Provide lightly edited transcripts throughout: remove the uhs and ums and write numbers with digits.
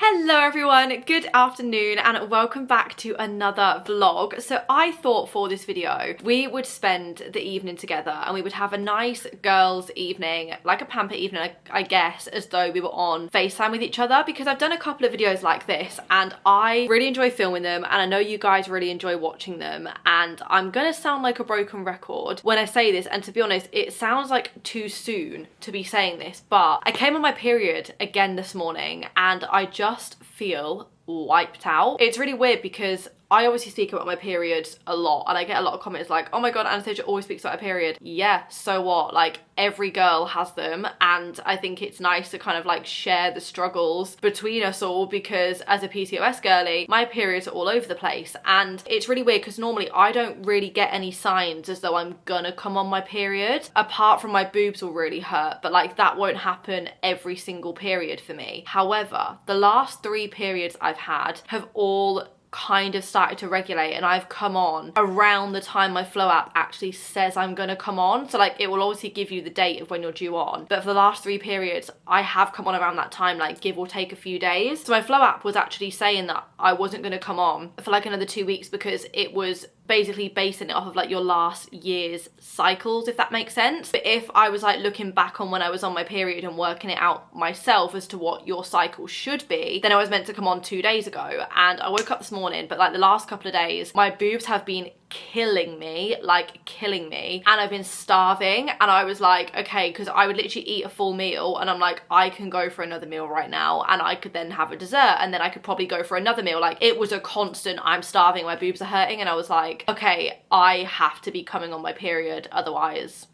Hello everyone, good afternoon and welcome back to another vlog. So I thought for this video we would spend the evening together and we would have a nice girls evening, like a pamper evening I guess, as though we were on FaceTime with each other, because I've done a couple of videos like this and I really enjoy filming them and I know you guys really enjoy watching them, and I'm gonna sound like a broken record when I say this, and to be honest it sounds like too soon to be saying this, but I came on my period again this morning and I just feel wiped out. It's really weird because I obviously speak about my period a lot and I get a lot of comments like, oh my god, Anastasia always speaks about her period. Yeah, so what? Like, every girl has them, and I think it's nice to kind of like share the struggles between us all, because as a PCOS girly, my periods are all over the place and it's really weird because normally I don't really get any signs as though I'm gonna come on my period, apart from my boobs will really hurt, but like that won't happen every single period for me. However, the last 3 periods I've had have all kind of started to regulate, and I've come on around the time my Flow app actually says I'm gonna come on. So like it will obviously give you the date of when you're due on, but for the last 3 periods I have come on around that time, like give or take a few days. So my Flow app was actually saying that I wasn't gonna come on for like another 2 weeks because it was basically basing it off of like your last year's cycles, if that makes sense. But if I was like looking back on when I was on my period and working it out myself as to what your cycle should be, then I was meant to come on 2 days ago, and I woke up this morning, but like the last couple of days my boobs have been killing me, like killing me, and I've been starving, and I was like, okay, because I would literally eat a full meal and I'm like, I can go for another meal right now and I could then have a dessert and then I could probably go for another meal. Like it was a constant, I'm starving, my boobs are hurting, and I was like, okay, I have to be coming on my period, otherwise,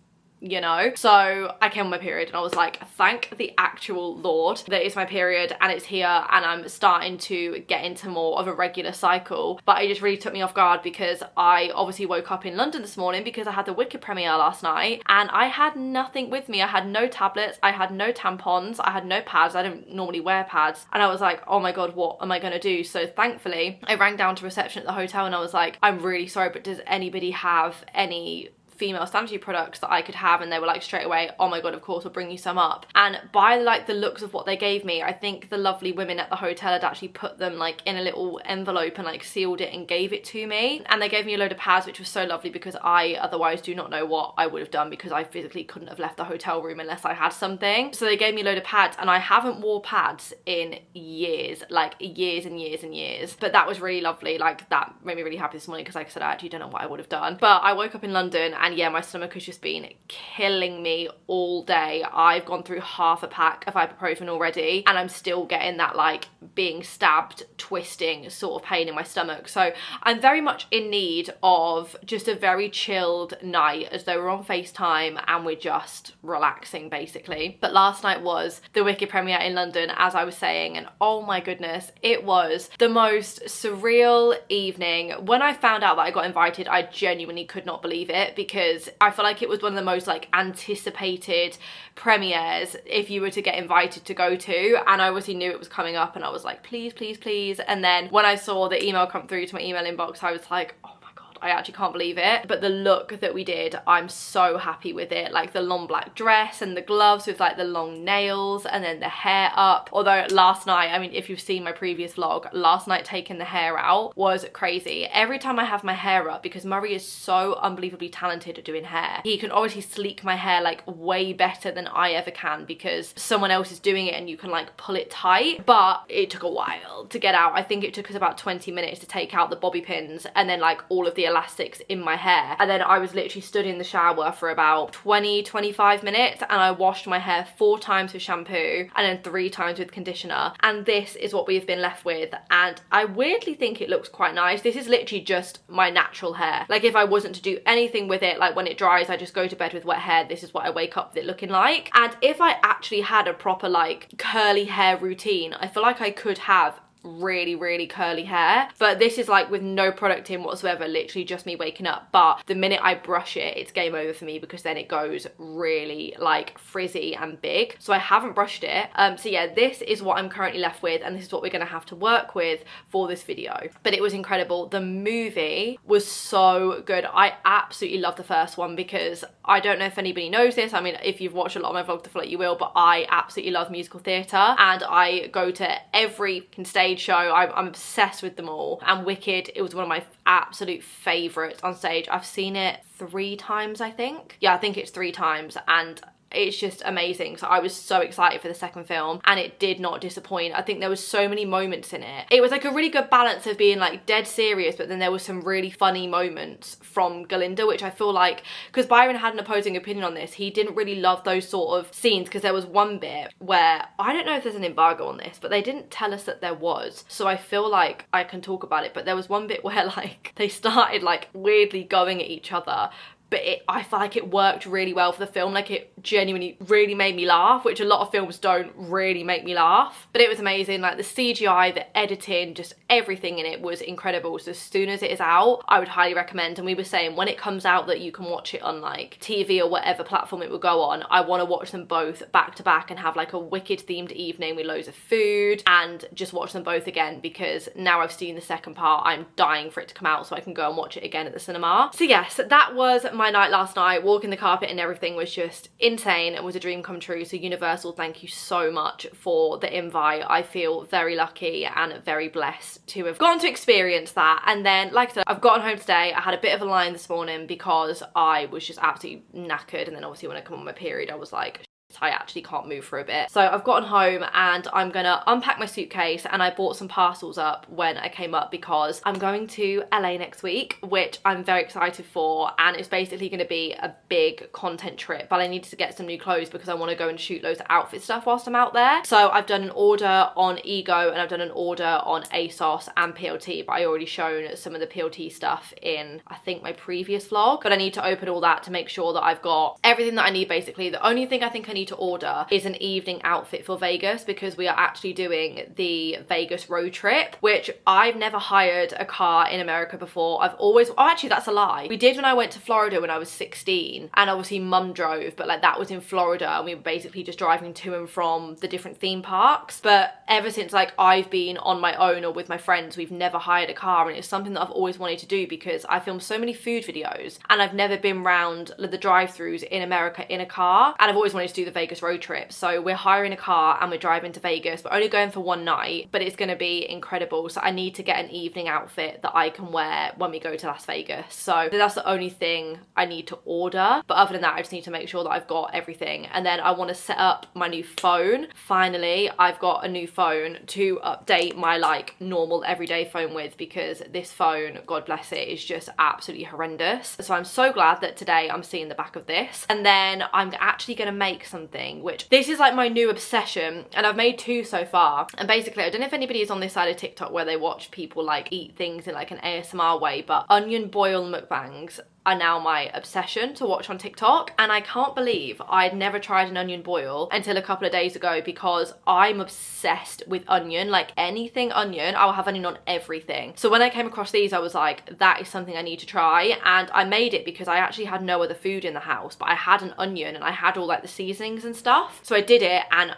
you know. So I came on my period and I was like, thank the actual Lord that it's my period and it's here and I'm starting to get into more of a regular cycle. But it just really took me off guard because I obviously woke up in London this morning because I had the Wicked premiere last night and I had nothing with me. I had no tablets, I had no tampons, I had no pads. I don't normally wear pads, and I was like, oh my god, what am I gonna do? So thankfully I rang down to reception at the hotel and I was like, I'm really sorry, but does anybody have any female sanitary products that I could have? And they were like straight away, oh my god, of course, we'll bring you some up. And by like the looks of what they gave me, I think the lovely women at the hotel had actually put them like in a little envelope and like sealed it and gave it to me. And they gave me a load of pads, which was so lovely because I otherwise do not know what I would have done, because I physically couldn't have left the hotel room unless I had something. So they gave me a load of pads and I haven't wore pads in years, like years and years and years. But that was really lovely. Like that made me really happy this morning because like I said, I actually don't know what I would have done. But I woke up in London and yeah, my stomach has just been killing me all day. I've gone through half a pack of ibuprofen already and I'm still getting that like being stabbed, twisting sort of pain in my stomach. So I'm very much in need of just a very chilled night, as though we're on FaceTime and we're just relaxing basically. But last night was the Wicked premiere in London, as I was saying, and oh my goodness, it was the most surreal evening. When I found out that I got invited, I genuinely could not believe it, because I feel like it was one of the most like anticipated premieres if you were to get invited to go to, and I obviously knew it was coming up and I was like, please, please, please. And then when I saw the email come through to my email inbox, I was like, oh my god, I actually can't believe it. But the look that we did, I'm so happy with it. Like the long black dress and the gloves with like the long nails and then the hair up. Although last night, I mean, if you've seen my previous vlog, last night taking the hair out was crazy. Every time I have my hair up, because Murray is so unbelievably talented at doing hair, he can obviously sleek my hair like way better than I ever can because someone else is doing it and you can like pull it tight. But it took a while to get out. I think it took us about 20 minutes to take out the bobby pins and then like all of the elastics in my hair. And then I was literally stood in the shower for about 20-25 minutes and I washed my hair 4 times with shampoo and then 3 times with conditioner. And this is what we've been left with. And I weirdly think it looks quite nice. This is literally just my natural hair. Like if I wasn't to do anything with it, like when it dries, I just go to bed with wet hair. This is what I wake up with it looking like. And if I actually had a proper like curly hair routine, I feel like I could have really, really curly hair. But this is like with no product in whatsoever, literally just me waking up. But the minute I brush it, it's game over for me, because then it goes really like frizzy and big. So I haven't brushed it. So yeah, this is what I'm currently left with, and this is what we're gonna have to work with for this video. But it was incredible. The movie was so good. I absolutely love the first one, because I don't know if anybody knows this. I mean, if you've watched a lot of my vlogs, I feel like you will, but I absolutely love musical theatre, and I go to every stage show. I'm obsessed with them all. And Wicked, it was one of my absolute favourites on stage. I've seen it 3 times, I think. Yeah, I think it's 3 times, and it's just amazing. So I was so excited for the second film, and it did not disappoint. I think there was so many moments in it. It was like a really good balance of being like dead serious, but then there was some really funny moments from Galinda, which I feel like, because Byron had an opposing opinion on this, he didn't really love those sort of scenes, because there was one bit where, I don't know if there's an embargo on this, but they didn't tell us that there was, so I feel like I can talk about it. But there was one bit where like they started like weirdly going at each other, but I feel like it worked really well for the film. Like, it genuinely really made me laugh, which a lot of films don't really make me laugh. But it was amazing. Like, the CGI, the editing, just everything in it was incredible. So as soon as it is out, I would highly recommend. And we were saying when it comes out that you can watch it on like TV or whatever platform it will go on, I want to watch them both back to back and have like a Wicked themed evening with loads of food, and just watch them both again, because now I've seen the second part, I'm dying for it to come out so I can go and watch it again at the cinema. So yes, that was my night last night. Walking the carpet and everything was just insane. It was a dream come true. So Universal, thank you so much for the invite. I feel very lucky and very blessed to have gone to experience that. And then, like I said, I've gotten home today. I had a bit of a line this morning because I was just absolutely knackered, and then obviously when I come on my period, I was like, I actually can't move for a bit. So I've gotten home and I'm gonna unpack my suitcase, and I bought some parcels up when I came up, because I'm going to LA next week, which I'm very excited for, and it's basically gonna be a big content trip. But I needed to get some new clothes because I want to go and shoot loads of outfit stuff whilst I'm out there. So I've done an order on Ego, and I've done an order on ASOS and PLT, but I already shown some of the PLT stuff in, I think, my previous vlog. But I need to open all that to make sure that I've got everything that I need, basically. The only thing I think I need to order is an evening outfit for Vegas, because we are actually doing the Vegas road trip, which I've never hired a car in America before. I've always, oh actually that's a lie, we did when I went to Florida when I was 16, and obviously mum drove, but like that was in Florida, and we were basically just driving to and from the different theme parks. But ever since like I've been on my own or with my friends, we've never hired a car, and it's something that I've always wanted to do, because I film so many food videos and I've never been round the drive-thrus in America in a car, and I've always wanted to do the Vegas road trip. So we're hiring a car and we're driving to Vegas. We're only going for one night, but it's going to be incredible. So I need to get an evening outfit that I can wear when we go to Las Vegas. So that's the only thing I need to order. But other than that, I just need to make sure that I've got everything. And then I want to set up my new phone. Finally, I've got a new phone to update my like normal everyday phone with, because this phone, God bless it, is just absolutely horrendous. So I'm so glad that today I'm seeing the back of this. And then I'm actually going to make something, which this is like my new obsession, and I've made 2 so far. And basically, I don't know if anybody is on this side of TikTok where they watch people like eat things in like an ASMR way, but onion boil mukbangs are now my obsession to watch on TikTok. And I can't believe I'd never tried an onion boil until a couple of days ago, because I'm obsessed with onion. Like anything onion, I'll have onion on everything. So when I came across these, I was like, that is something I need to try. And I made it because I actually had no other food in the house, but I had an onion and I had all like the seasonings and stuff. So I did it and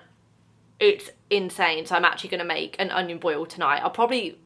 it's insane. So I'm actually gonna make an onion boil tonight. I'll probably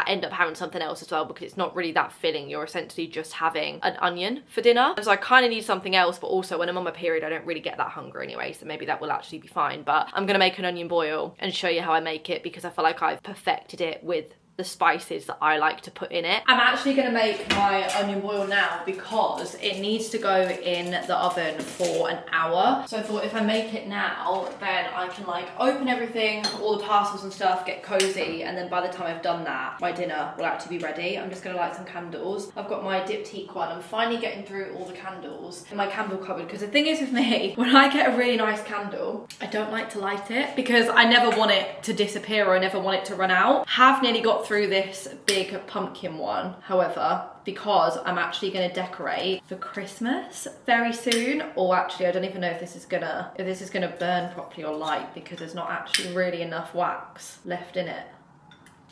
end up having something else as well, because it's not really that filling. You're essentially just having an onion for dinner. So I kind of need something else, but also when I'm on my period, I don't really get that hunger anyway, so maybe that will actually be fine. But I'm gonna make an onion boil and show you how I make it, because I feel like I've perfected it with the spices that I like to put in it. I'm actually gonna make my onion boil now because it needs to go in the oven for an hour. So I thought if I make it now, then I can like open everything, all the parcels and stuff, get cozy, and then by the time I've done that, my dinner will actually be ready. I'm just gonna light some candles. I've got my diptyque one. I'm finally getting through all the candles in my candle cupboard, because the thing is with me, when I get a really nice candle, I don't like to light it because I never want it to disappear, or I never want it to run out. Have nearly got through this big pumpkin one, however, because I'm actually going to decorate for Christmas very soon. Or actually, I don't even know if this is gonna burn properly or light, because there's not actually really enough wax left in it.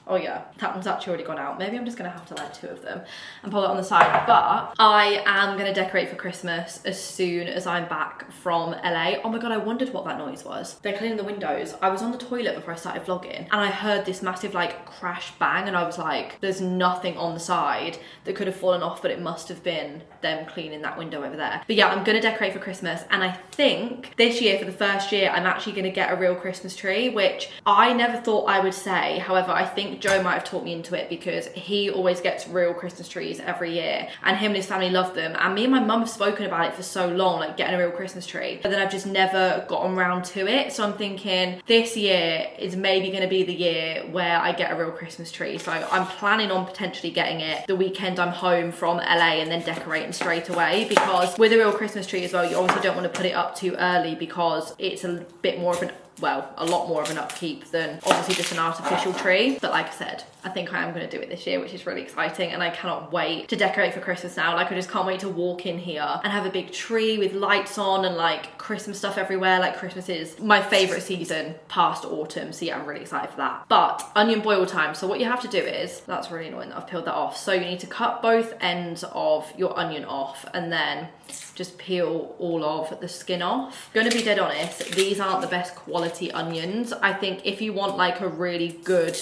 Oh yeah, that one's actually already gone out. Maybe I'm just gonna have to light 2 of them and pull it on the side. But I am gonna decorate for Christmas as soon as I'm back from LA. Oh my God, I wondered what that noise was. They're cleaning the windows. I was on the toilet before I started vlogging and I heard this massive like crash bang and I was like, there's nothing on the side that could have fallen off, but it must have been them cleaning that window over there. But yeah, I'm gonna decorate for Christmas, and I think this year, for the first year, I'm actually gonna get a real Christmas tree, which I never thought I would say. However, I think Joe might have talked me into it because he always gets real Christmas trees every year and him and his family love them. And me and my mum have spoken about it for so long, like getting a real Christmas tree, but then I've just never gotten around to it. So I'm thinking this year is maybe gonna be the year where I get a real Christmas tree. So I'm planning on potentially getting it the weekend I'm home from LA and then decorating straight away, because with a real Christmas tree as well, you obviously don't want to put it up too early because it's a bit more of an, well, a lot more of an upkeep than obviously just an artificial tree. But like I said, I think I am going to do it this year, which is really exciting, and I cannot wait to decorate for Christmas now. Like I just can't wait to walk in here and have a big tree with lights on and like Christmas stuff everywhere. Like Christmas is my favorite season past autumn, so yeah, I'm really excited for that. But onion boil time. So what you have to do is, that's really annoying that I've peeled that off. So you need to cut both ends of your onion off and then just peel all of the skin off. Gonna be dead honest, these aren't the best quality onions. I think if you want like a really good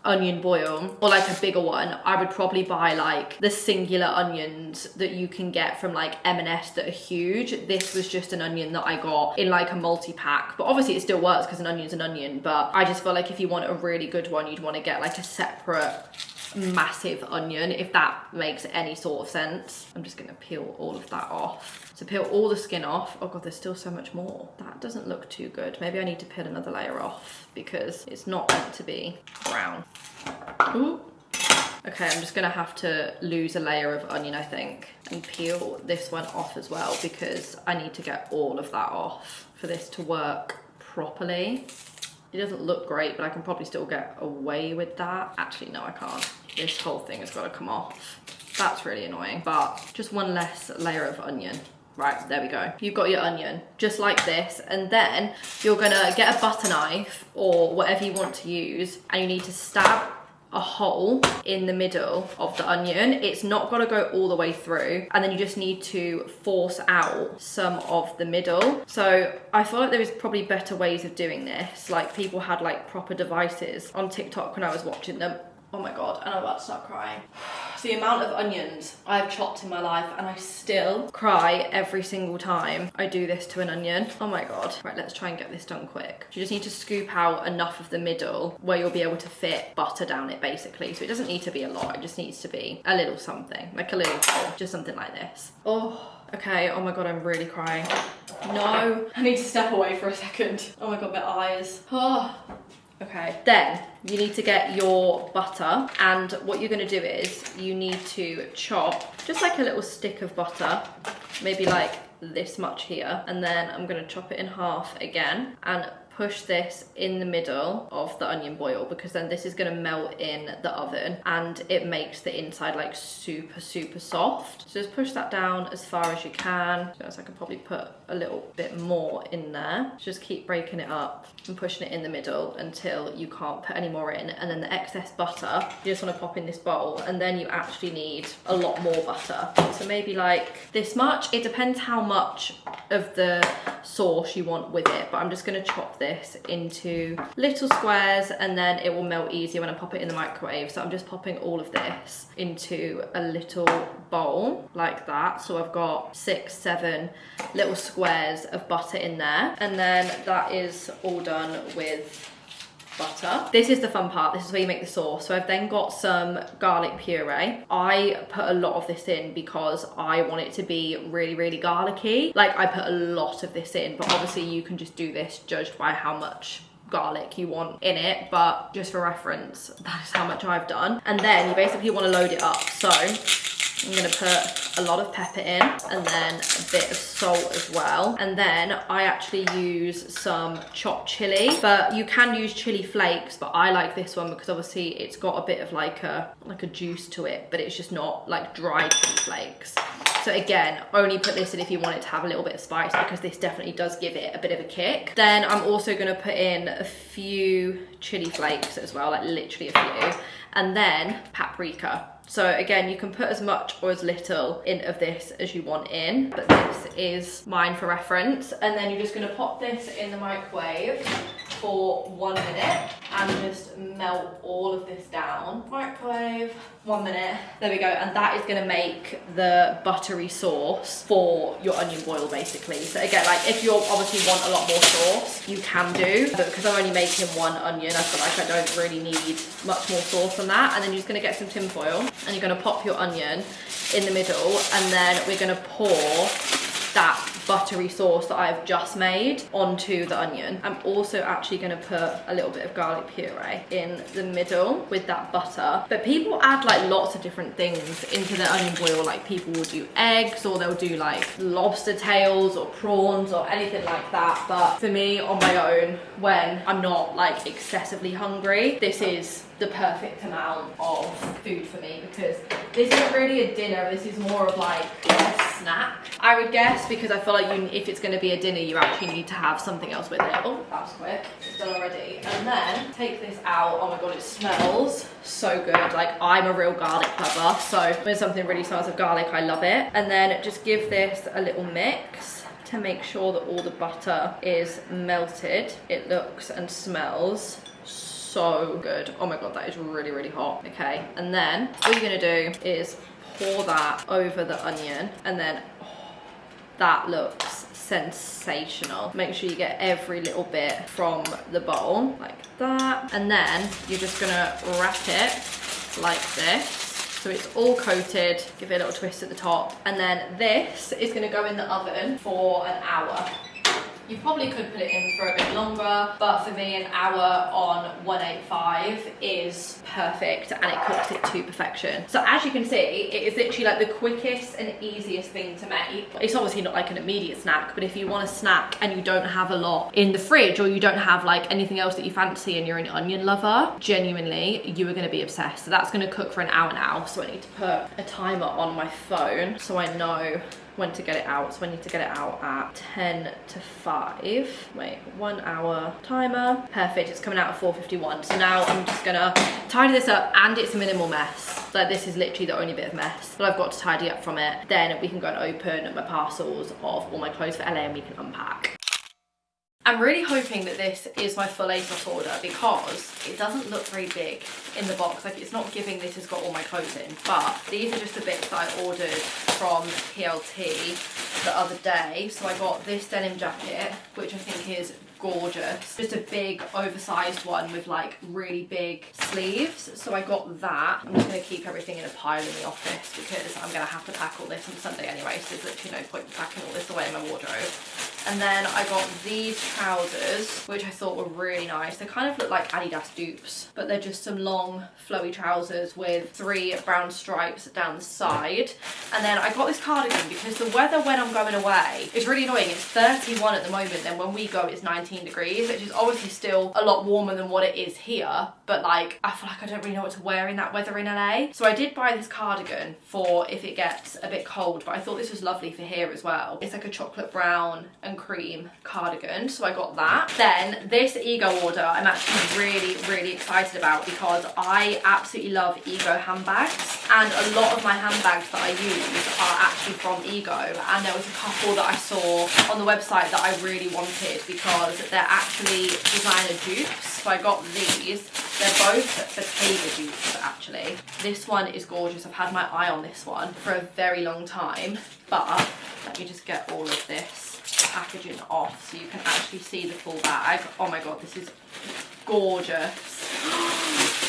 onion boil or like a bigger one, I would probably buy like the singular onions that you can get from like M&S that are huge. This was just an onion that I got in like a multi-pack, but obviously it still works because an onion's an onion. But I just feel like if you want a really good one, you'd want to get like a separate massive onion, if that makes any sort of sense. I'm just gonna peel all of that off. So peel all the skin off. Oh God, there's still so much more. That doesn't look too good. Maybe I need to peel another layer off because it's not meant to be brown. Ooh. Okay, I'm just gonna have to lose a layer of onion, I think, and peel this one off as well because I need to get all of that off for this to work properly. It doesn't look great, but I can probably still get away with that. Actually, no, I can't. This whole thing has got to come off. That's really annoying, but just one less layer of onion. Right, there we go. You've got your onion, just like this, and then you're gonna get a butter knife or whatever you want to use, and you need to stab a hole in the middle of the onion. It's not got to go all the way through, and then you just need to force out some of the middle. So I feel like there is probably better ways of doing this. Like people had like proper devices on TikTok when I was watching them. Oh my God, and I'm about to start crying. So the amount of onions I've chopped in my life, and I still cry every single time I do this to an onion. Oh my God. Right, let's try and get this done quick. You just need to scoop out enough of the middle where you'll be able to fit butter down it basically. So it doesn't need to be a lot, it just needs to be a little something, like a little hole, just something like this. Oh, okay, oh my God, I'm really crying. No, I need to step away for a second. Oh my God, my eyes. Oh. Okay, then you need to get your butter, and what you're gonna do is you need to chop just like a little stick of butter, maybe like this much here, and then I'm gonna chop it in half again and push this in the middle of the onion boil, because then this is going to melt in the oven and it makes the inside like super soft. So just push that down as far as you can. So I can probably put a little bit more in there. Just keep breaking it up and pushing it in the middle until you can't put any more in, and then the excess butter you just want to pop in this bowl, and then you actually need a lot more butter. So maybe like this much. It depends how much of the sauce you want with it, but I'm just going to chop this into little squares and then it will melt easier when I pop it in the microwave. So I'm just popping all of this into a little bowl like that. So I've got 6-7 little squares of butter in there, and then that is all done with butter. This is the fun part. This is where you make the sauce. So I've then got some garlic puree. I put a lot of this in because I want it to be really garlicky. Like I put a lot of this in, but obviously you can just do this judged by how much garlic you want in it, but just for reference, that is how much I've done. And then you basically want to load it up. So I'm gonna put a lot of pepper in and then a bit of salt as well. And then I actually use some chopped chili, but you can use chili flakes, but I like this one because obviously it's got a bit of like a juice to it, but it's just not like dry chili flakes. So again, only put this in if you want it to have a little bit of spice, because this definitely does give it a bit of a kick. Then I'm also gonna put in a few chili flakes as well, like literally a few, and then paprika. So again, you can put as much or as little in of this as you want in, but this is mine for reference. And then you're just gonna pop this in the microwave for 1 minute and just melt all of this down. Microwave, 1 minute, there we go. And that is gonna make the buttery sauce for your onion boil basically. So again, like if you obviously want a lot more sauce, you can do, but because I'm only making 1 onion, I feel like I don't really need much more sauce than that. And then you're just gonna get some tin foil and you're gonna pop your onion in the middle, and then we're gonna pour that buttery sauce that I've just made onto the onion. I'm also actually gonna put a little bit of garlic puree in the middle with that butter. But people add like lots of different things into their onion boil. Like people will do eggs, or they'll do like lobster tails or prawns or anything like that. But for me, on my own, when I'm not like excessively hungry, this is the perfect amount of food for me, because this isn't really a dinner, this is more of like a snack, I would guess, because I feel like if it's going to be a dinner, you actually need to have something else with it. Oh, that was quick, it's done already. And then take this out. Oh my god, it smells so good. Like, I'm a real garlic lover, so when something really smells of garlic, I love it. And then just give this a little mix to make sure that all the butter is melted. It looks and smells so good. Oh my god, that is really, really hot. Okay, and then all you're gonna do is pour that over the onion, and then that looks sensational. Make sure you get every little bit from the bowl like that, and then you're just gonna wrap it like this so it's all coated. Give it a little twist at the top, and then this is gonna go in the oven for an hour. You probably could put it in for a bit longer, but for me, an hour on 185 is perfect, and it cooks it to perfection. So as you can see, it is literally like the quickest and easiest thing to make. It's obviously not like an immediate snack, but if you want a snack and you don't have a lot in the fridge, or you don't have like anything else that you fancy and you're an onion lover, genuinely, you are gonna be obsessed. So that's gonna cook for an hour now. So I need to put a timer on my phone so I know when to get it out. So I need to get it out at 10 to 5. Wait, 1 hour timer. Perfect, it's coming out at 4:51. So now I'm just gonna tidy this up, and it's a minimal mess. Like, this is literally the only bit of mess, but I've got to tidy up from it. Then we can go and open my parcels of all my clothes for LA, and we can unpack. I'm really hoping that this is my full ASOS order, because it doesn't look very big in the box. Like, it's not giving this has got all my clothes in, but these are just the bits that I ordered from PLT the other day. So I got this denim jacket, which I think is gorgeous. Just a big oversized one with like really big sleeves. So I got that. I'm just gonna keep everything in a pile in the office, because I'm gonna have to pack all this on Sunday anyway, so there's literally no point in packing all this away in my wardrobe. And then I got these trousers, which I thought were really nice. They kind of look like Adidas dupes, but they're just some long flowy trousers with 3 brown stripes down the side. And then I got this cardigan because the weather when I'm going away is really annoying. It's 31 at the moment, then when we go it's 19 degrees, which is obviously still a lot warmer than what it is here, but like I feel like I don't really know what to wear in that weather in LA. So I did buy this cardigan for if it gets a bit cold, but I thought this was lovely for here as well. It's like a chocolate brown and cream cardigan, so I got that. Then this Ego order I'm actually really excited about, because I absolutely love Ego handbags, and a lot of my handbags that I use are actually from Ego, and there was a couple that I saw on the website that I really wanted because they're actually designer dupes. So I got these. They're both Bottega dupes actually. This one is gorgeous. I've had my eye on this one for a very long time, but let me just get all of this packaging off so you can actually see the full bag. Oh my god, this is gorgeous.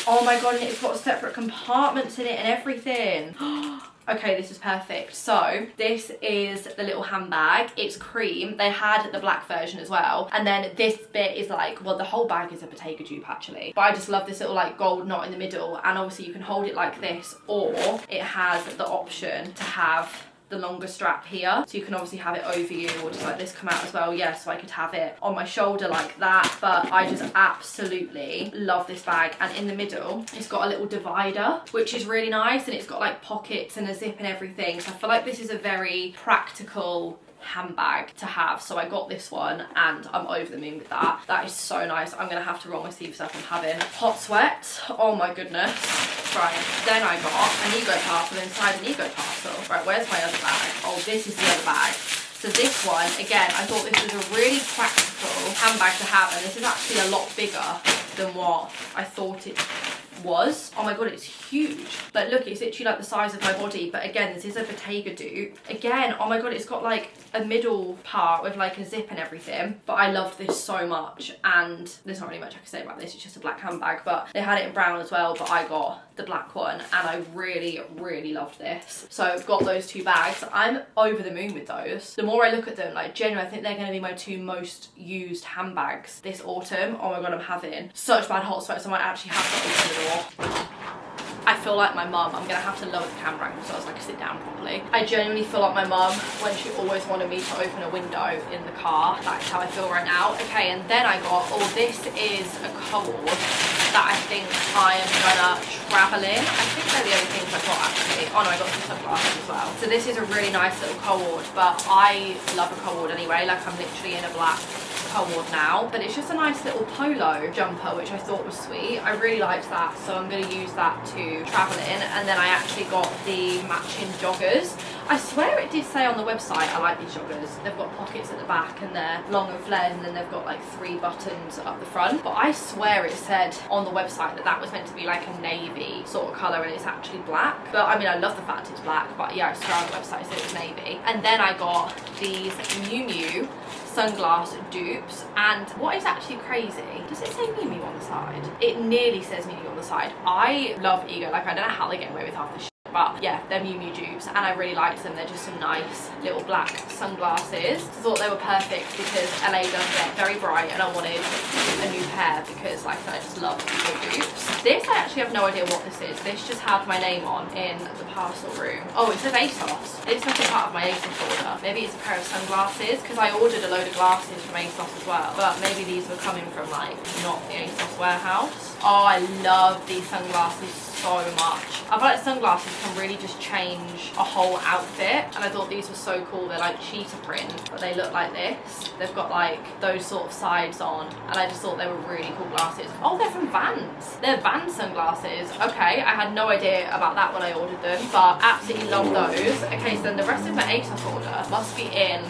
Oh my god, and it's got separate compartments in it and everything. Okay, this is perfect. So this is the little handbag. It's cream. They had the black version as well. And then this bit is like, well, the whole bag is a Bottega dupe actually. But I just love this little like gold knot in the middle. And obviously you can hold it like this, or it has the option to have the longer strap here, so you can obviously have it over you, or just like this come out as well. Yeah, so I could have it on my shoulder like that. But I just absolutely love this bag. And in the middle it's got a little divider, which is really nice, and it's got like pockets and a zip and everything. So I feel like this is a very practical handbag to have. So I got this one and I'm over the moon with that. That is so nice. I'm gonna have to roll my sleeves up. I'm having hot sweat. Oh my goodness. Right, then I got an ego parcel inside an ego parcel. Right, where's my other bag? Oh, this is the other bag. So this one, again, I thought this was a really practical handbag to have, and this is actually a lot bigger than what I thought it was. Oh my god, it's huge. Like, look, it's literally like the size of my body. But again, this is a Bottega dupe. Again, oh my god, it's got like a middle part with like a zip and everything. But I loved this so much, and there's not really much I can say about this. It's just a black handbag, but they had it in brown as well, but I got the black one, and I really loved this. So I've got those two bags. I'm over the moon with those. The more I look at them, like genuinely, I think they're going to be my two most used handbags this autumn. Oh my god, I'm having such bad hot sweats, I might actually have to open the door. I feel like my mum. I'm gonna have to lower the camera so I was like sit down properly. I genuinely feel like my mum when she always wanted me to open a window in the car. That's how I feel right now. Okay, and then I got, oh, this is a cord that I think I am gonna travel in. I think they're the only things I've got actually. Oh no, I got some sunglasses as well. So this is a really nice little cord, but I love a cord anyway. Like, I'm literally in a black cord now, but it's just a nice little polo jumper, which I thought was sweet. I really liked that, so I'm going to use that to travel in. And then I actually got the matching joggers. I swear it did say on the website, I like these joggers. They've got pockets at the back and they're long and flared, and then they've got like 3 buttons up the front. But I swear it said on the website that that was meant to be like a navy sort of colour, and it's actually black. But I mean, I love the fact it's black, but yeah, I swear on the website it said it was navy. And then I got these Miu Miu sunglass dupes, and what is actually crazy, does it say Miu Miu on the side? It nearly says Miu Miu on the side. I love Ego, like I don't know how they get away with half the shit, but yeah, they're Miu Miu dupes, and I really liked them. They're just some nice little black sunglasses. I thought they were perfect because LA does get very bright, and I wanted a new pair because like I just love Ego dupes. This, I actually have no idea what this is. This just has my name on in the parcel room. Oh, it says ASOS. It's like a part of my ASOS order. Maybe it's a pair of sunglasses, because I ordered a load of glasses from ASOS as well, but maybe these were coming from like not the ASOS warehouse. Oh, I love these sunglasses so much. I feel like sunglasses can really just change a whole outfit, and I thought these were so cool. They're like cheetah print, but they look like this. They've got like those sort of sides on, and I just thought they were really cool glasses. Oh, they're from Vans. They're Vans sunglasses. Okay, I had no idea about that when I ordered them, but absolutely love those. Okay, so then the rest of my ASOS order must be in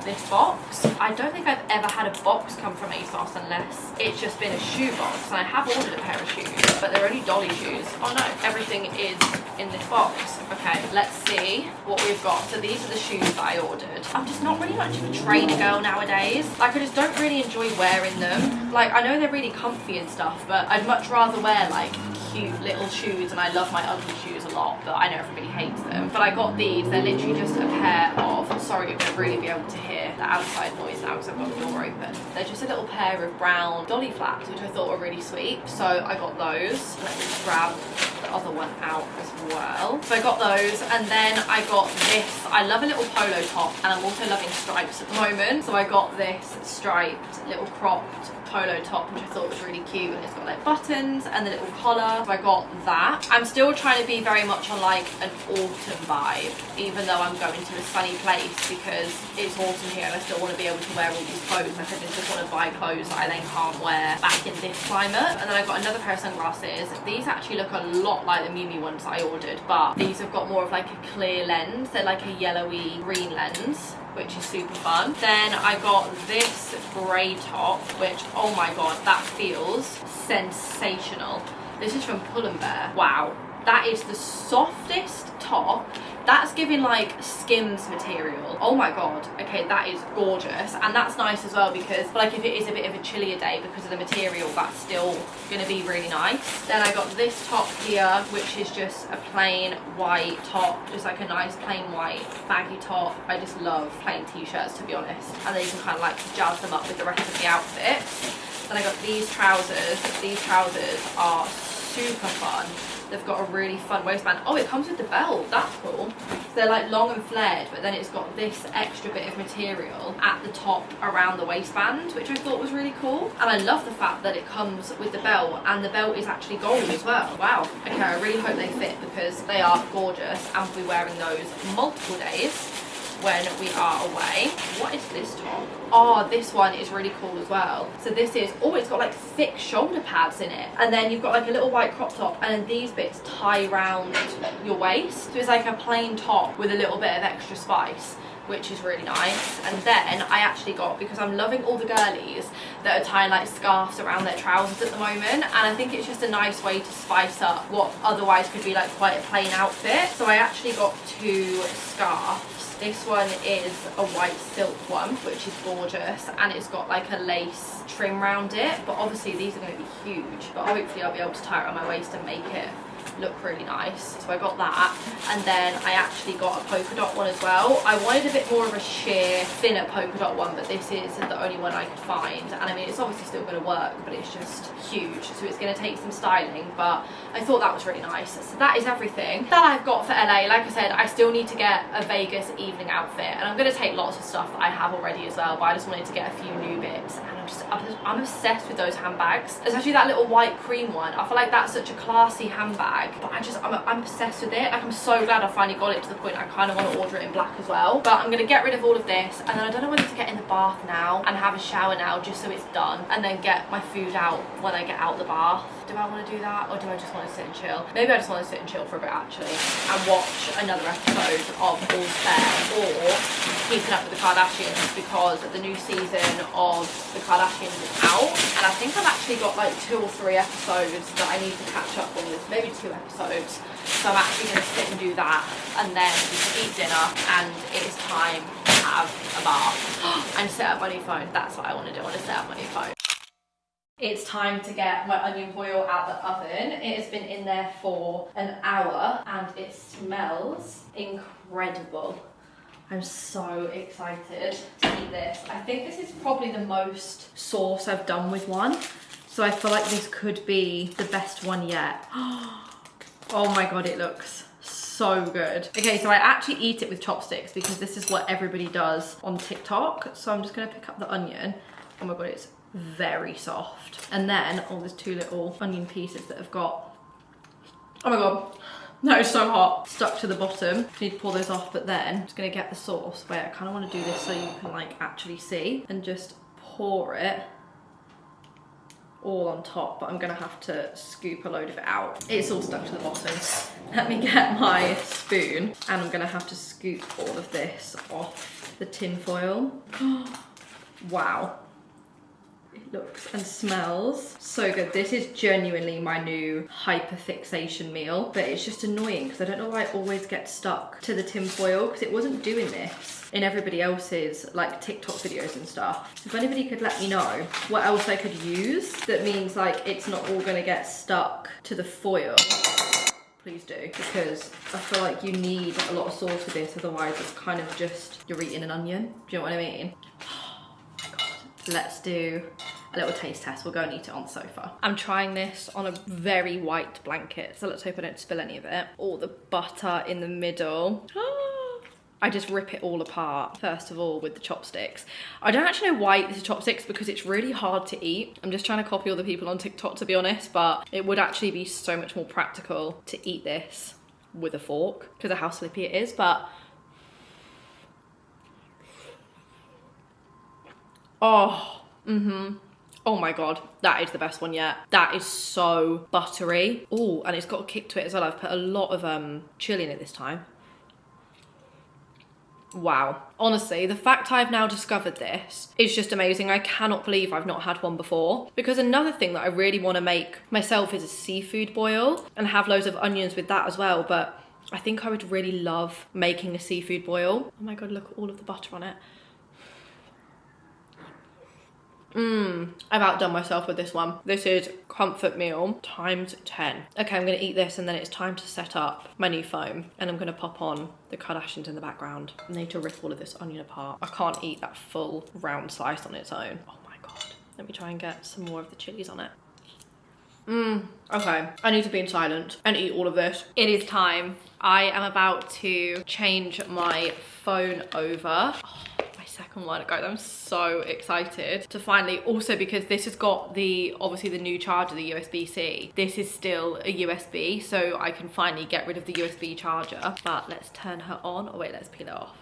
this box. I don't think I've ever had a box come from ASOS unless it's just been a shoe box, and I have ordered a pair of shoes, but they're only dolly shoes. Oh no, everything is in this box. Okay, let's see what we've got. So these are the shoes that I ordered. I'm just not really much of a trainer girl nowadays. Like, I just don't really enjoy wearing them. Like, I know they're really comfy and stuff, but I'd much rather wear like cute little shoes, and I love my ugly shoes a lot, but I know everybody hates them. But I got these. They're literally just a pair of, sorry, you're gonna really be able to hear the outside noise now because I've got the door open. They're just a little pair of brown dolly flats, which I thought were really sweet, so I got those. Let me just grab the other one out as well. So I got those, and then I got this. I love a little polo top, and I'm also loving stripes at the moment, so I got this striped little cropped polo top, which I thought was really cute, and it's got like buttons and the little collar. So I got that. I'm still trying to be very much on like an autumn vibe, even though I'm going to a sunny place, because it's autumn here and I still want to be able to wear all these clothes. Like, I just want to buy clothes that I then can't wear back in this climate. And then I got another pair of sunglasses. These actually look a lot like the Miu Miu ones I ordered, but these have got more of like a clear lens. They're like a yellowy green lens, which is super fun. Then I got this grey top, which, oh my god, that feels sensational. This is from Pull&Bear. Wow. That is the softest top. That's giving like Skims material. Oh my god. Okay, that is gorgeous. And that's nice as well because like if it is a bit of a chillier day because of the material, that's still gonna be really nice. Then I got this top here, which is just a plain white top, just like a nice plain white baggy top. I just love plain t-shirts, to be honest. And then you can kind of like jazz them up with the rest of the outfit. Then I got these trousers. These trousers are super fun. They've got a really fun waistband. Oh, it comes with the belt. That's cool. So they're like long and flared, but then it's got this extra bit of material at the top around the waistband, which I thought was really cool. And I love the fact that it comes with the belt, and the belt is actually gold as well. Wow. Okay, I really hope they fit because they are gorgeous, and we'll be wearing those multiple days when we are away. What is this top? Oh, this one is really cool as well. So this is, oh, it's got like thick shoulder pads in it. And then you've got like a little white crop top, and then these bits tie around your waist. So it's like a plain top with a little bit of extra spice, which is really nice. And then I actually got, because I'm loving all the girlies that are tying like scarves around their trousers at the moment, and I think it's just a nice way to spice up what otherwise could be like quite a plain outfit. So I actually got 2 scarves. This one is a white silk one, which is gorgeous, and it's got like a lace trim around it, but obviously these are going to be huge, but hopefully I'll be able to tie it around my waist and make it look really nice. So I got that, and then I actually got a polka dot one as well. I wanted a bit more of a sheer thinner polka dot one, but this is the only one I could find, and I mean it's obviously still going to work, but it's just huge, so it's going to take some styling, but I thought that was really nice. So that is everything that I've got for LA. Like I said, I still need to get a Vegas evening outfit, and I'm going to take lots of stuff that I have already as well, but I just wanted to get a few new bits, and I'm obsessed with those handbags, especially that little white cream one. I feel like that's such a classy handbag, but I'm obsessed with it. Like, I'm so glad I finally got it to the point I kind of want to order it in black as well. But I'm going to get rid of all of this, and then I don't know whether to get in the bath now and have a shower now just so it's done, and then get my food out when I get out the bath. Do I want to do that, or do I just want to sit and chill? Maybe I just want to sit and chill for a bit actually, and watch another episode of All's Fair or Keeping Up with the Kardashians, because the new season of the Kardashians is out, and I think I've actually got like 2 or 3 episodes that I need to catch up with, maybe 2 episodes. So I'm actually going to sit and do that, and then we can eat dinner, and it is time to have a bath and set up my new phone. That's what I want to do. I want to set up my new phone. It's time to get my onion foil out the oven. It has been in there for an hour and it smells incredible. I'm so excited to eat this. I think this is probably the most sauce I've done with one. So I feel like this could be the best one yet. Oh my God, it looks so good. Okay, so I actually eat it with chopsticks because this is what everybody does on TikTok. So I'm just gonna pick up the onion. Oh my God, it's very soft. And then, oh, there's 2 little onion pieces that have got, oh my God, that is so hot, stuck to the bottom. I need to pull those off, but then I'm just gonna get the sauce. Wait, I kind of want to do this so you can like actually see, and just pour it all on top, but I'm gonna have to scoop a load of it out. It's all stuck to the bottom. Let me get my spoon, and I'm gonna have to scoop all of this off the tin foil. Wow. It looks and smells so good. This is genuinely my new hyperfixation meal, but it's just annoying because I don't know why it always gets stuck to the tin foil, because it wasn't doing this in everybody else's like TikTok videos and stuff. If anybody could let me know what else I could use that means like it's not all gonna get stuck to the foil, please do, because I feel like you need a lot of sauce with this, otherwise it's kind of just, you're eating an onion. Do you know what I mean? Let's do a little taste test. We'll go and eat it on the sofa. I'm trying this on a very white blanket, so let's hope I don't spill any of it. All the butter in the middle. I just rip it all apart, first of all, with the chopsticks. I don't actually know why this is chopsticks, because it's really hard to eat. I'm just trying to copy all the people on TikTok, to be honest, but it would actually be so much more practical to eat this with a fork because of how slippy it is, but oh, oh my God, that is the best one yet. That is so buttery. Oh, and it's got a kick to it as well. I've put a lot of chili in it this time. Wow. Honestly, the fact I've now discovered this is just amazing. I cannot believe I've not had one before. Because another thing that I really want to make myself is a seafood boil and have loads of onions with that as well. But I think I would really love making a seafood boil. Oh my God, look at all of the butter on it. I've outdone myself with this one. This is comfort meal times 10. Okay, I'm gonna eat this and then it's time to set up my new phone and I'm gonna pop on the Kardashians in the background. I need to rip all of this onion apart. I can't eat that full round slice on its own. Oh my God. Let me try and get some more of the chilies on it. Okay, I need to be in silence and eat all of this. It is time. I am about to change my phone over. Second one, guys, I'm so excited to finally, also because this has got the, obviously the new charger, the USB-C. This is still a USB, so I can finally get rid of the USB charger. But let's turn her on. Oh wait, let's peel it off.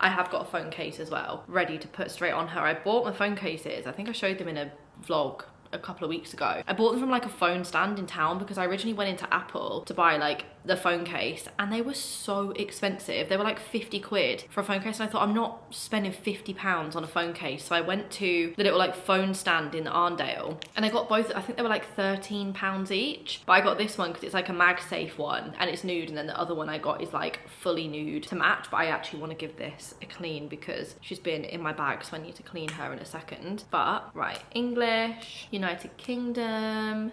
I have got a phone case as well, ready to put straight on her. I bought my phone cases. I think I showed them in a vlog a couple of weeks ago. I bought them from like a phone stand in town because I originally went into Apple to buy like the phone case and they were so expensive. They were like 50 quid for a phone case and I thought, I'm not spending 50 pounds on a phone case. So I went to the little like phone stand in Arndale and I got both. I think they were like 13 pounds each, but I got this one because it's like a MagSafe one and it's nude, and then the other one I got is like fully nude to match. But I actually want to give this a clean because she's been in my bag, so I need to clean her in a second. But right, English, United Kingdom.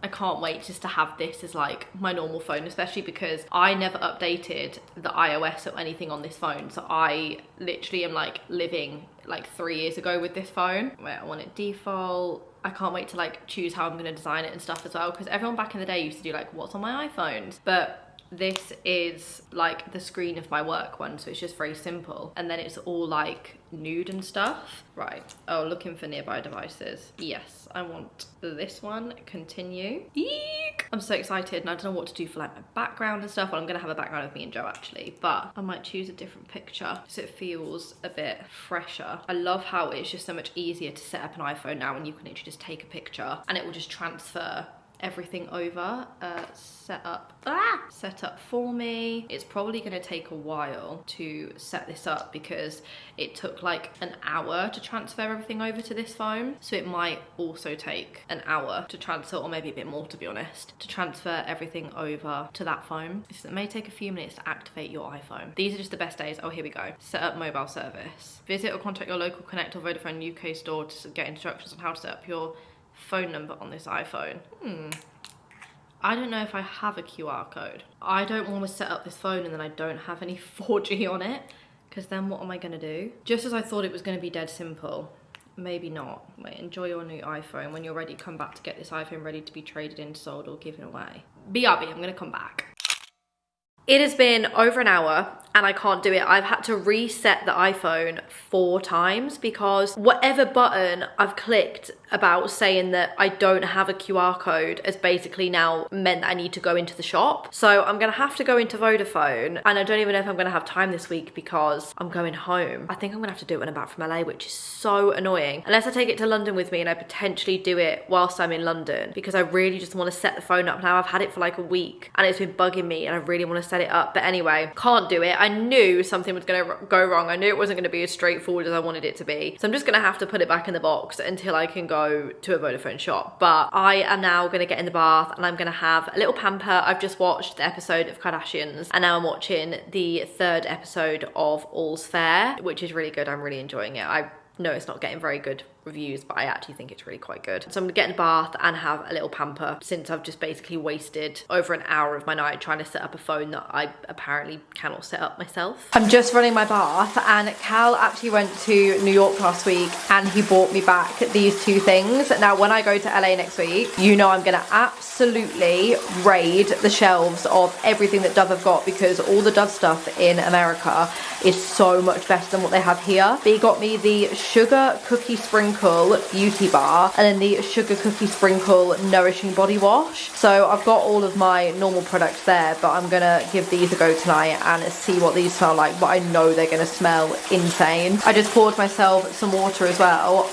I can't wait just to have this as like my normal phone, especially because I never updated the iOS or anything on this phone. So I literally am like living like 3 years ago with this phone. Wait, I want it default. I can't wait to like choose how I'm gonna design it and stuff as well, because everyone back in the day used to do like what's on my iPhones. But this is like the screen of my work one, so it's just very simple. And then it's all like nude and stuff. Right, oh, looking for nearby devices. Yes, I want this one, continue. Eek! I'm so excited and I don't know what to do for like my background and stuff. Well, I'm gonna have a background of me and Joe actually, but I might choose a different picture so it feels a bit fresher. I love how it's just so much easier to set up an iPhone now, and you can literally just take a picture and it will just transfer everything over. Set up for me. It's probably gonna take a while to set this up because it took like an hour to transfer everything over to this phone, so it might also take an hour to transfer, or maybe a bit more to be honest, to transfer everything over to that phone. So it may take a few minutes to activate your iPhone. These are just the best days. Oh, here we go. Set up mobile service. Visit or contact your local Connect or Vodafone UK store to get instructions on how to set up your phone number on this iPhone. I don't know if I have a QR code. I don't want to set up this phone and then I don't have any 4G on it, because then what am I gonna do? Just as I thought it was gonna be dead simple, maybe not. Wait, enjoy your new iPhone. When you're ready, come back to get this iPhone ready to be traded in, sold, or given away. BRB, I'm gonna come back. It has been over an hour and I can't do it. I've had to reset the iPhone 4 times because whatever button I've clicked about saying that I don't have a QR code has basically now meant that I need to go into the shop. So I'm gonna have to go into Vodafone, and I don't even know if I'm gonna have time this week because I'm going home. I think I'm gonna have to do it when I'm back from LA, which is so annoying. Unless I take it to London with me and I potentially do it whilst I'm in London, because I really just wanna set the phone up now. I've had it for like a week and it's been bugging me and I really wanna set it up. But anyway, can't do it. I knew something was gonna go wrong. I knew it wasn't gonna be as straightforward as I wanted it to be. So I'm just gonna have to put it back in the box until I can go to a Vodafone shop. But I am now gonna get in the bath and I'm gonna have a little pamper. I've just watched the episode of Kardashians and now I'm watching the 3rd episode of All's Fair, which is really good. I'm really enjoying it. I know it's not getting very good reviews, but I actually think it's really quite good. So I'm gonna get in the bath and have a little pamper, since I've just basically wasted over an hour of my night trying to set up a phone that I apparently cannot set up myself. I'm just running my bath, and Cal actually went to New York last week and he bought me back these 2 things. Now when I go to LA next week, you know I'm gonna absolutely raid the shelves of everything that Dove have got, because all the Dove stuff in America is so much better than what they have here. But he got me the Sugar Cookie Sprinkle Beauty Bar and then the Sugar Cookie Sprinkle Nourishing Body Wash. So I've got all of my normal products there, but I'm gonna give these a go tonight and see what these smell like. But I know they're gonna smell insane. I just poured myself some water as well.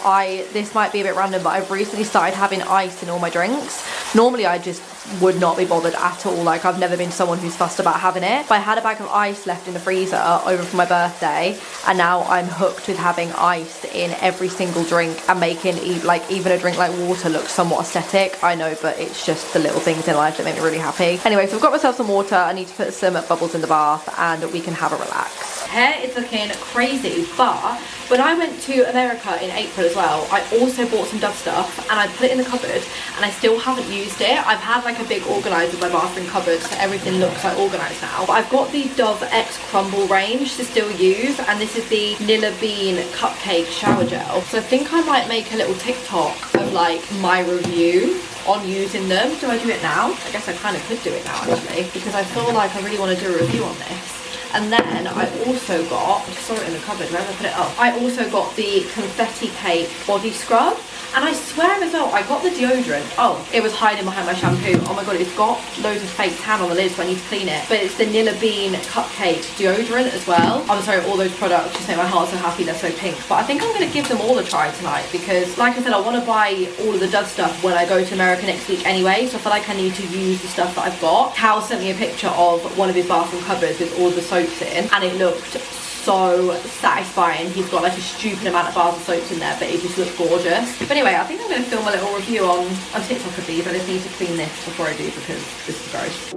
This might be a bit random, but I've recently started having ice in all my drinks. Normally I just would not be bothered at all. Like, I've never been someone who's fussed about having it. But I had a bag of ice left in the freezer over for my birthday, and now I'm hooked with having ice in every single drink and making like even a drink like water look somewhat aesthetic. I know, but it's just the little things in life that make me really happy. Anyway, so I've got myself some water. I need to put some bubbles in the bath and we can have a relax. Hair is looking crazy, but when I went to America in April as well, I also bought some Dove stuff and I put it in the cupboard and I still haven't used it. I've had like a big organiser in my bathroom cupboard, so everything looks like organised now. But I've got the Dove X Crumble range to still use, and this is the Nilla Bean Cupcake Shower Gel. So I think I might make a little TikTok of like my review on using them. Do I do it now? I guess I kind of could do it now actually, because I feel like I really want to do a review on this. And then I also got, I just saw it in the cupboard, where did I put it up? I also got the Confetti Cake Body Scrub. And I swear as well, I got the deodorant. Oh, it was hiding behind my shampoo. Oh my god, it's got loads of fake tan on the lid, so I need to clean it. But it's the Nilla Bean Cupcake deodorant as well. I'm sorry, all those products just make my heart so happy, they're so pink. But I think I'm gonna give them all a try tonight because, like I said, I wanna buy all of the Dove stuff when I go to America next week anyway. So I feel like I need to use the stuff that I've got. Cal sent me a picture of one of his bathroom cupboards with all the soaps in, and it looked so satisfying. He's got like a stupid amount of bars of soaps in there, but it just looks gorgeous. But anyway, I think I'm going to film a little review on TikTok of these. I just need to clean this before I do because this is gross.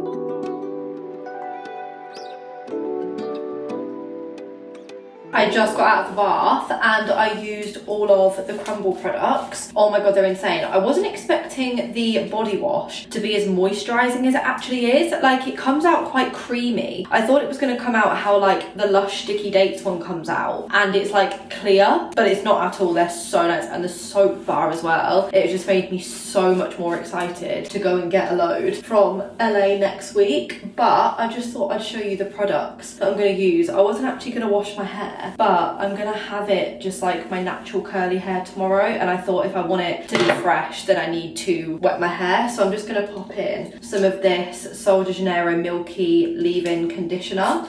I just got out of the bath and I used all of the Crumble products. Oh my god, they're insane. I wasn't expecting the body wash to be as moisturising as it actually is. Like, it comes out quite creamy. I thought it was going to come out how like the Lush Sticky Dates one comes out and it's like clear, but it's not at all. They're so nice, and the soap bar as well. It just made me so much more excited to go and get a load from LA next week. But I just thought I'd show you the products that I'm going to use. I wasn't actually going to wash my hair, but I'm gonna have it just like my natural curly hair tomorrow, and I thought if I want it to be fresh then I need to wet my hair. So I'm just gonna pop in some of this Sol de Janeiro Milky Leave-In Conditioner.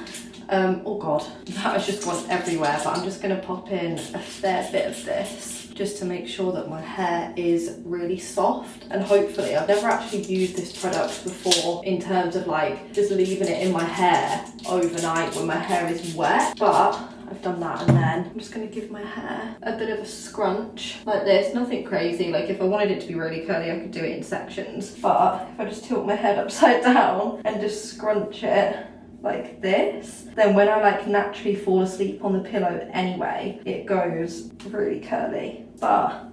Oh god, that has just gone everywhere, but I'm just gonna pop in a fair bit of this just to make sure that my hair is really soft. And hopefully, I've never actually used this product before in terms of like just leaving it in my hair overnight when my hair is wet, but I've done that. And then I'm just going to give my hair a bit of a scrunch like this. Nothing crazy. Like, if I wanted it to be really curly, I could do it in sections, but if I just tilt my head upside down and just scrunch it like this, then when I like naturally fall asleep on the pillow anyway, it goes really curly. But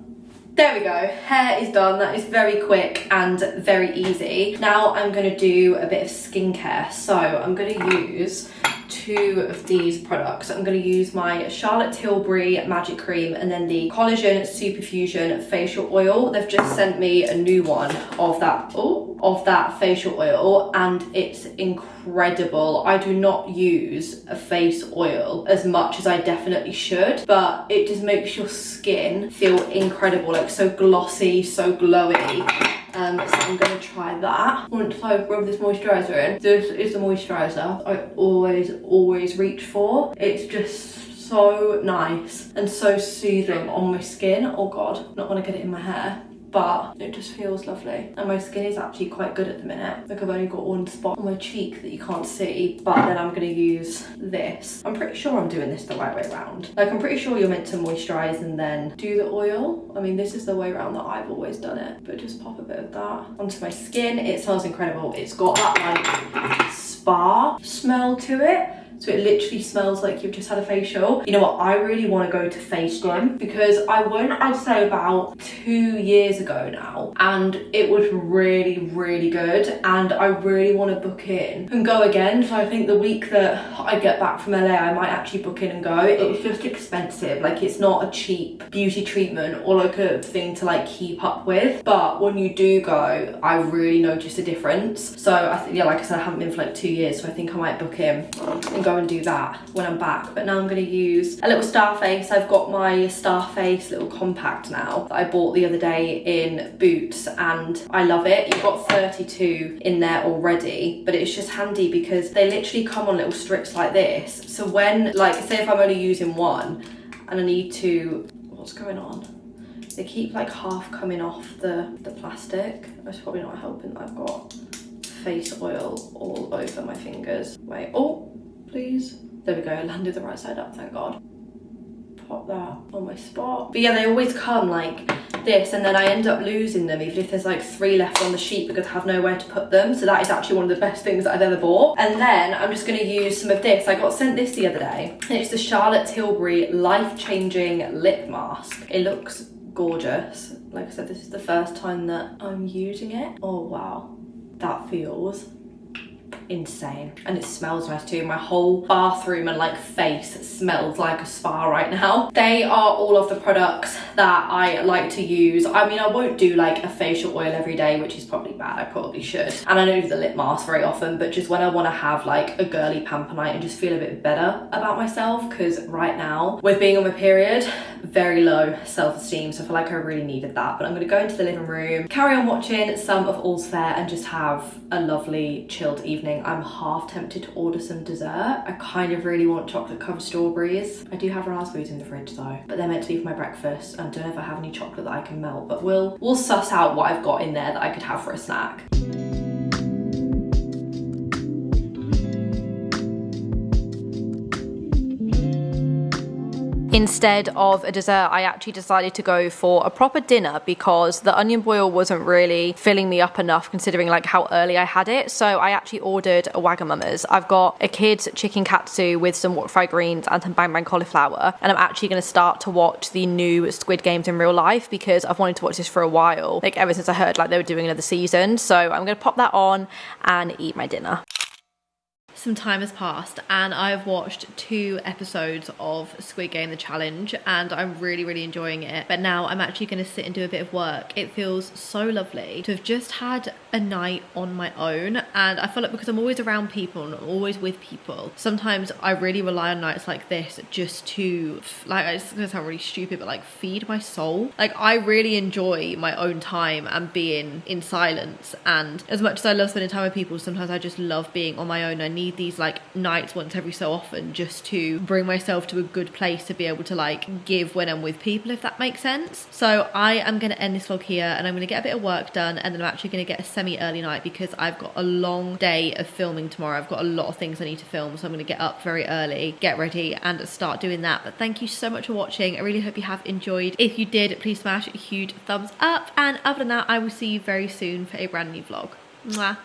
there we go, hair is done. That is very quick and very easy. Now I'm going to do a bit of skincare. So I'm going to use two of these products. I'm going to use my Charlotte Tilbury Magic Cream and then the Collagen Superfusion Facial Oil. They've just sent me a new one of that facial oil, and it's incredible. I do not use a face oil as much as I definitely should, but it just makes your skin feel incredible, like so glossy, so glowy. So I'm going to try that. Once I rub this moisturiser in, this is the moisturiser I always reach for. It's just so nice and so soothing on my skin. Oh god, not want to get it in my hair, but it just feels lovely. And my skin is actually quite good at the minute. Like, I've only got one spot on my cheek that you can't see, but then I'm gonna use this. I'm pretty sure I'm doing this the right way around. Like, I'm pretty sure you're meant to moisturize and then do the oil. I mean, this is the way around that I've always done it, but just pop a bit of that onto my skin. It smells incredible. It's got that like spa smell to it. So it literally smells like you've just had a facial. You know what? I really want to go to FaceTime because I went, I'd say about 2 years ago now, and it was really, really good. And I really want to book in and go again. So I think the week that I get back from LA, I might actually book in and go. It's just expensive. Like, it's not a cheap beauty treatment or like a thing to like keep up with. But when you do go, I really notice a difference. So I think, yeah, like I said, I haven't been for like 2 years. So I think I might book in and go and do that when I'm back. But now I'm going to use a little Starface. I've got my Starface little compact now that I bought the other day in Boots, and I love it. You've got 32 in there already, but it's just handy because they literally come on little strips like this. So when, like, say if I'm only using one and I need to, what's going on? they keep like half coming off the plastic. It's probably not helping that I've got face oil all over my fingers. Wait, oh, please. There we go, I landed the right side up, thank God. Pop that on my spot. But yeah, they always come like this, and then I end up losing them even if there's like 3 left on the sheet because I have nowhere to put them. So that is actually one of the best things that I've ever bought. And then I'm just gonna use some of this. I got sent this the other day, and it's the Charlotte Tilbury Life-Changing Lip Mask. It looks gorgeous. Like I said, this is the first time that I'm using it. Oh wow, that feels insane, and it smells nice too. My whole bathroom and like face smells like a spa right now. They are all of the products that I like to use. I mean, I won't do like a facial oil every day, which is probably bad. I probably should, and I don't do the lip mask very often, but just when I want to have like a girly pamper night and just feel a bit better about myself, because right now with being on my period, very low self-esteem, so I feel like I really needed that. But I'm going to go into the living room, carry on watching some of All's Fair, and just have a lovely chilled evening. I'm half tempted to order some dessert. I kind of really want chocolate covered strawberries. I do have raspberries in the fridge though, but they're meant to be for my breakfast. I don't know if I have any chocolate that I can melt, but we'll suss out what I've got in there that I could have for a snack. Instead of a dessert, I actually decided to go for a proper dinner because the onion boil wasn't really filling me up enough considering like how early I had it. So I actually ordered a Wagamama's. I've got a kid's chicken katsu with some wok fried greens and some bang bang cauliflower, and I'm actually going to start to watch the new Squid Games in real life because I've wanted to watch this for a while, like ever since I heard like they were doing another season. So I'm going to pop that on and eat my dinner. Some time has passed and I've watched 2 episodes of Squid Game The Challenge, and I'm really enjoying it. But now I'm actually going to sit and do a bit of work. It feels so lovely to have just had a night on my own, and I feel like because I'm always around people and always with people, sometimes I really rely on nights like this just to, like, it's going to sound really stupid, but like feed my soul. Like I really enjoy my own time and being in silence, and as much as I love spending time with people, sometimes I just love being on my own. I need these like nights once every so often just to bring myself to a good place to be able to like give when I'm with people, if that makes sense. So I am going to end this vlog here, and I'm going to get a bit of work done, and then I'm actually going to get a semi-early night because I've got a long day of filming tomorrow. I've got a lot of things I need to film, so I'm going to get up very early, get ready and start doing that. But thank you so much for watching. I really hope you have enjoyed. If you did, please smash a huge thumbs up, and other than that, I will see you very soon for a brand new vlog. Mwah.